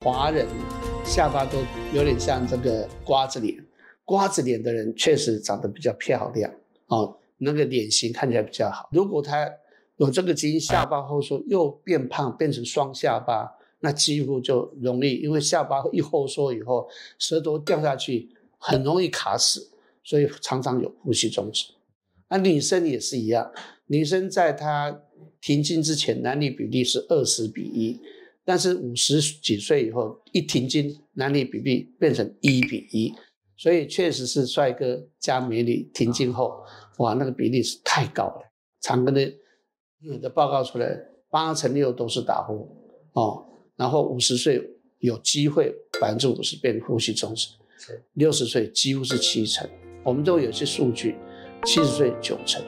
华人下巴都有点像这个瓜子脸，瓜子脸的人确实长得比较漂亮哦，那个脸型看起来比较好。如果他有这个基因，下巴后缩又变胖，变成双下巴，那几乎就容易，因为下巴一后缩以后，舌头掉下去，很容易卡死，所以常常有呼吸中止。那女生也是一样，女生在她停经之前，男女比例是20:1，但是50几岁以后一停经，男女比例变成1:1，所以确实是帅哥加美女停经后，哇，那个比例是太高了。长庚的报告出来，8成6都是打呼哦，然后50岁有机会50%变呼吸中止，60岁几乎是7成，我们都有些数据，70岁9成。